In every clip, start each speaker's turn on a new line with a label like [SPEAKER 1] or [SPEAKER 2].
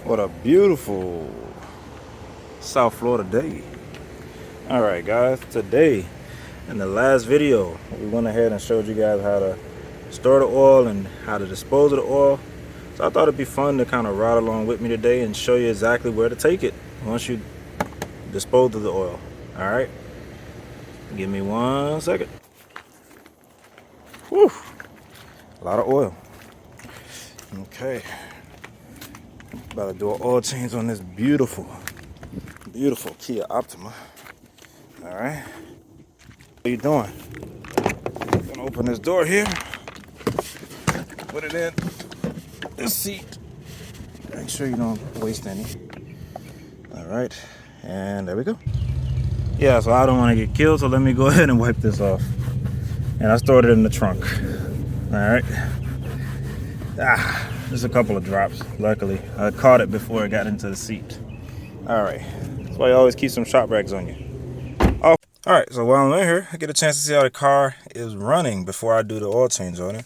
[SPEAKER 1] What a beautiful South Florida day. Alright guys, today in the last video we went ahead and showed you guys how to store the oil and how to dispose of the oil. So I thought it'd be fun to kind of ride along with me today and show you exactly where to take it once you dispose of the oil. Alright, give me 1 second. Whew, a lot of oil. Okay, about to do an oil change on this beautiful Kia Optima. All right, what are you doing? I'm gonna open this door here, put it in this seat. Make sure you don't waste any. All right, and there we go. Yeah, so I don't want to get killed, so let me go ahead and wipe this off. And I stored it in the trunk. All right. Just a couple of drops. Luckily, I caught it before it got into the seat. All right, that's why you always keep some shop rags on you. Oh, all right, so while I'm in here, I get a chance to see how the car is running before I do the oil change on it.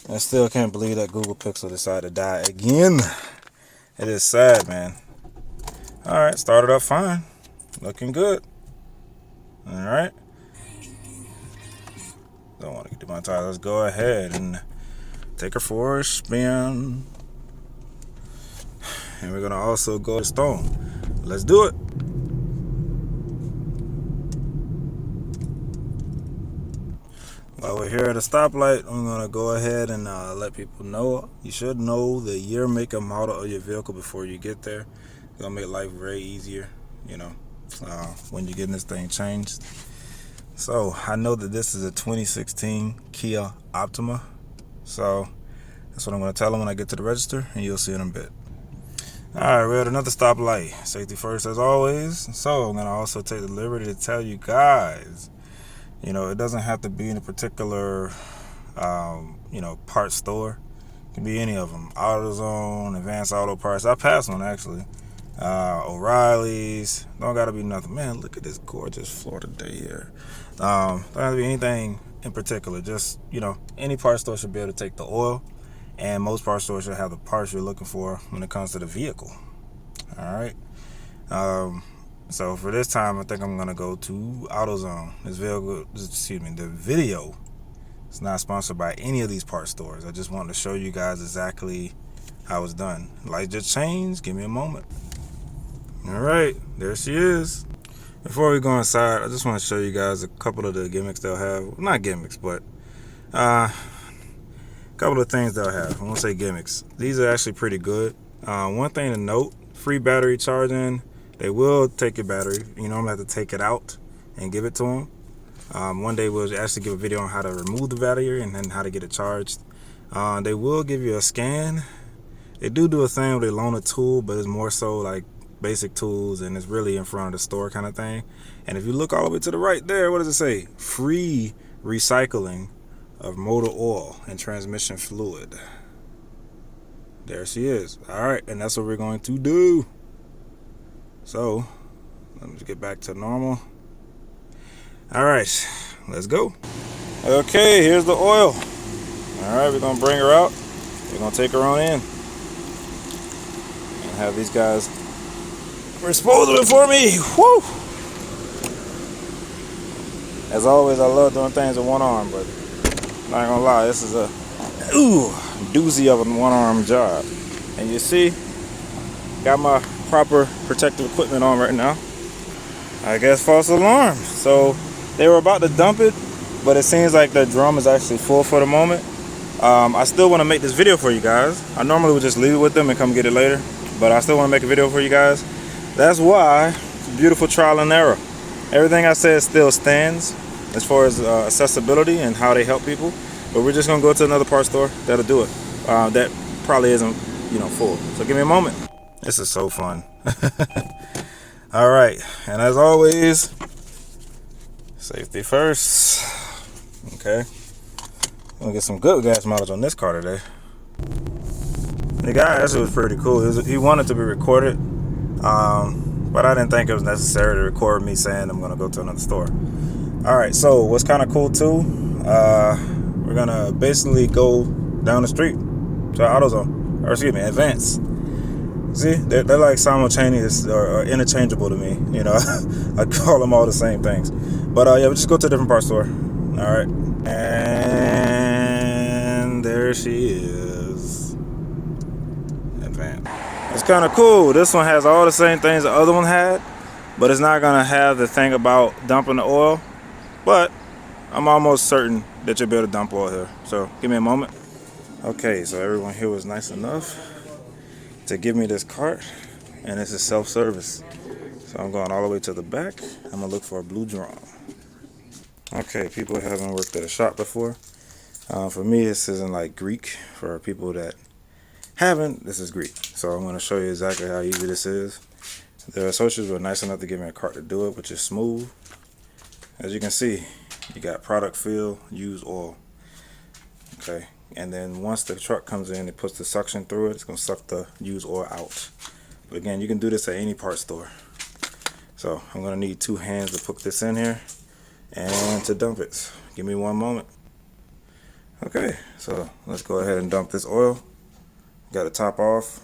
[SPEAKER 1] I still can't believe that Google Pixel decided to die again. It is sad, man. All right, started up fine, looking good. All right, don't want to get demonetized. Let's go ahead and take her for a spin. And we're gonna also go to stone. Let's do it. While we're here at a stoplight, I'm gonna go ahead and let people know. You should know the year, make, and model of your vehicle before you get there. It's gonna make life very easier, you know, when you're getting this thing changed. So I know that this is a 2016 Kia Optima. So that's what I'm going to tell them when I get to the register, and you'll see in a bit. Alright, we're at another stoplight. Safety first as always. So I'm going to also take the liberty to tell you guys, you know, it doesn't have to be in a particular, you know, part store. It can be any of them. AutoZone, Advanced Auto Parts. I passed one actually. O'Reilly's. Don't got to be nothing. Man, look at this gorgeous Florida day here. Don't have to be anything in particular. Just, you know, any part store should be able to take the oil, and most part stores should have the parts you're looking for when it comes to the vehicle. All right. So for this time, I think I'm gonna go to AutoZone. The video is not sponsored by any of these part stores. I just wanted to show you guys exactly how it's done. Light just changed. Give me a moment. All right, there she is. Before we go inside, I just want to show you guys a couple of the gimmicks they'll have. Well, not gimmicks, but a couple of things they'll have. I won't say gimmicks. These are actually pretty good. One thing to note, free battery charging. They will take your battery. You normally have to take it out and give it to them. One day we'll actually give a video on how to remove the battery and then how to get it charged. They will give you a scan. They do a thing where they loan a tool, but it's more so like basic tools, and it's really in front of the store kind of thing. And if you look all the way to the right there, what does it say? Free recycling of motor oil and transmission fluid. There she is. All right, and that's what we're going to do. So let me just get back to normal. All right, let's go. Okay, here's the oil. All right, we're gonna bring her out. We're gonna take her on in and have these guys dispose of it for me. Woo! As always, I love doing things with one arm, but I'm not gonna lie, this is a doozy of a one-arm job. And you see, got my proper protective equipment on right now. I guess false alarm. So they were about to dump it, but it seems like the drum is actually full for the moment. I still want to make this video for you guys. I normally would just leave it with them and come get it later, but I still want to make a video for you guys. That's why it's a beautiful trial and error. Everything I said still stands as far as accessibility and how they help people. But we're just gonna go to another part store that'll do it. That probably isn't, you know, full. So give me a moment. This is so fun. All right, and as always, safety first. Okay, I'm gonna get some good gas mileage on this car today. The guy actually was pretty cool. He wanted to be recorded. But I didn't think it was necessary to record me saying I'm gonna go to another store. All right, so what's kind of cool too, we're gonna basically go down the street to AutoZone. All or excuse me, advance. See, they're like simultaneous or interchangeable to me. You know, I call them all the same things. But yeah, we'll just go to a different part store. All right, and there she is. Advance. It's kind of cool. This one has all the same things the other one had, but it's not gonna have the thing about dumping the oil. But I'm almost certain that you'll be able to dump oil here. So give me a moment. Okay, so everyone here was nice enough to give me this cart, and this is self-service. So I'm going all the way to the back. I'm gonna look for a blue drum. Okay, people who haven't worked at a shop before. For me, this isn't like Greek. For people that haven't, this is Greek. So I'm gonna show you exactly how easy this is. The associates were nice enough to give me a cart to do it, which is smooth. As you can see, you got product fill, use oil. Okay. And then once the truck comes in, it puts the suction through it. It's going to suck the used oil out. But again, you can do this at any part store. So I'm going to need 2 hands to put this in here and to dump it. Give me one moment. Okay, so let's go ahead and dump this oil. Got the top off.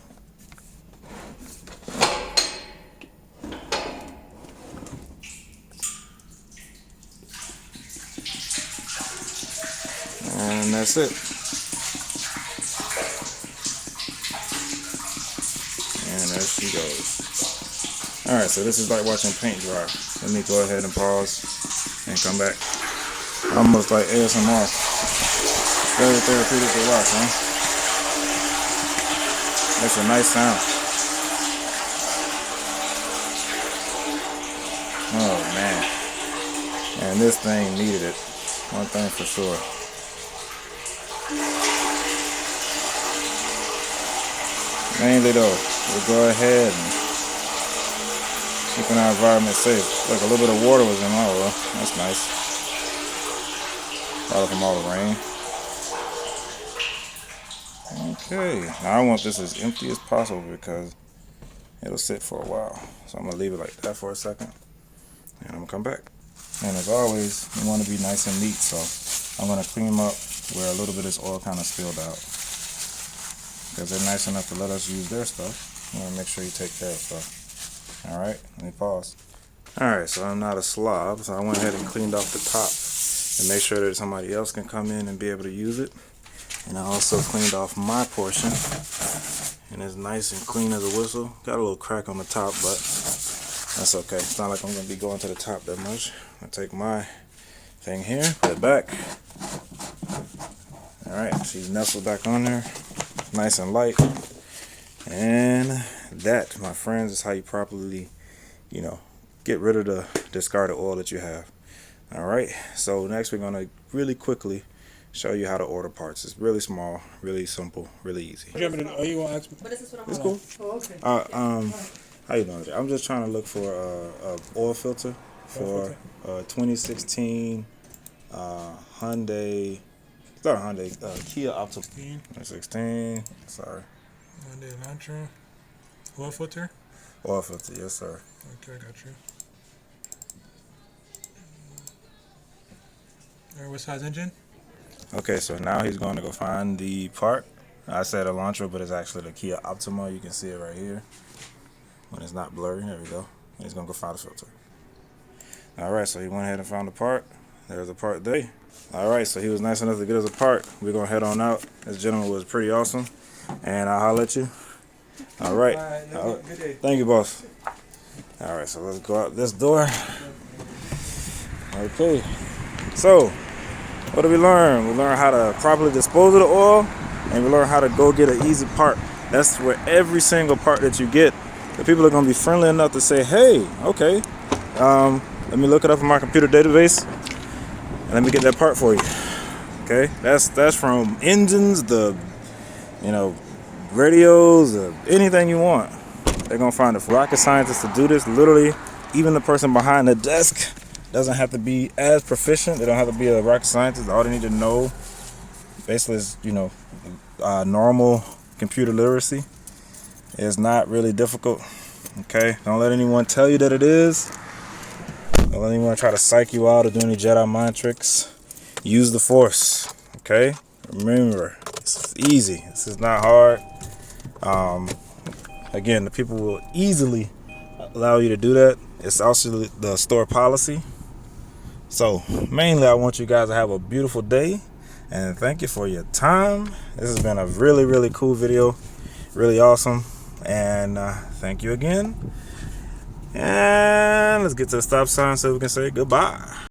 [SPEAKER 1] And that's it. And there she goes. Alright, so this is like watching paint dry. Let me go ahead and pause and come back. Almost like ASMR. Very therapeutic to watch, huh? That's a nice sound. Oh man. And this thing needed it. One thing for sure. Mainly though, we'll go ahead and keeping our environment safe. Look, a little bit of water was in my oil. That's nice. Probably from all the rain. Okay, now I want this as empty as possible because it'll sit for a while. So I'm gonna leave it like that for a second, and I'm gonna come back. And as always, you want to be nice and neat, so I'm gonna clean them up where a little bit of this oil kind of spilled out. Because they're nice enough to let us use their stuff. You want to make sure you take care of stuff. Alright, let me pause. Alright, so I'm not a slob, so I went ahead and cleaned off the top and make sure that somebody else can come in and be able to use it. And I also cleaned off my portion. And it's nice and clean as a whistle. Got a little crack on the top, but that's okay. It's not like I'm going to be going to the top that much. I'll take my thing here, put it back. Alright, she's nestled back on there. Nice and light. And that, my friends, is how you properly, get rid of the discarded oil that you have. Alright, so next we're going to really quickly show you how to order parts. It's really small, really simple, really easy.
[SPEAKER 2] Are you going to ask me?
[SPEAKER 1] It's cool.
[SPEAKER 2] Oh, okay.
[SPEAKER 1] How you doing today? I'm just trying to look for a oil filter for 2016 Hyundai. It's not a Hyundai. Kia Optima. 2016. Sorry.
[SPEAKER 2] Hyundai Elantra. Oil filter?
[SPEAKER 1] Oil filter, yes sir.
[SPEAKER 2] Okay, I got you. Alright, what size engine?
[SPEAKER 1] Okay, so now he's going to go find the part. I said Elantra, but it's actually the Kia Optima. You can see it right here. When it's not blurry, there we go. And he's going to go find the filter. Alright, so he went ahead and found the part. There's the part there. Alright, so he was nice enough to get us a part. We're going to head on out. This gentleman was pretty awesome. And I'll holler at you. Alright.
[SPEAKER 2] Good day.
[SPEAKER 1] Thank you, boss. Alright, so let's go out this door. Okay. So, what did we learn? We learned how to properly dispose of the oil. And we learned how to go get an easy part. That's where every single part that you get, the people are going to be friendly enough to say, hey, okay, let me look it up in my computer database. And let me get that part for you. Okay, that's from engines, radios, anything you want. They're gonna find a rocket scientist to do this. Literally, even the person behind the desk doesn't have to be as proficient. They don't have to be a rocket scientist. All they need to know, basically, is normal computer literacy. It's not really difficult. Okay, don't let anyone tell you that it is. Don't let anyone try to psych you out or do any Jedi mind tricks. Use the Force, okay? Remember, it's easy. This is not hard. Again, the people will easily allow you to do that. It's also the store policy. So mainly I want you guys to have a beautiful day, and thank you for your time. This has been a really cool video, really awesome, and thank you again. And let's get to the stop sign so we can say goodbye.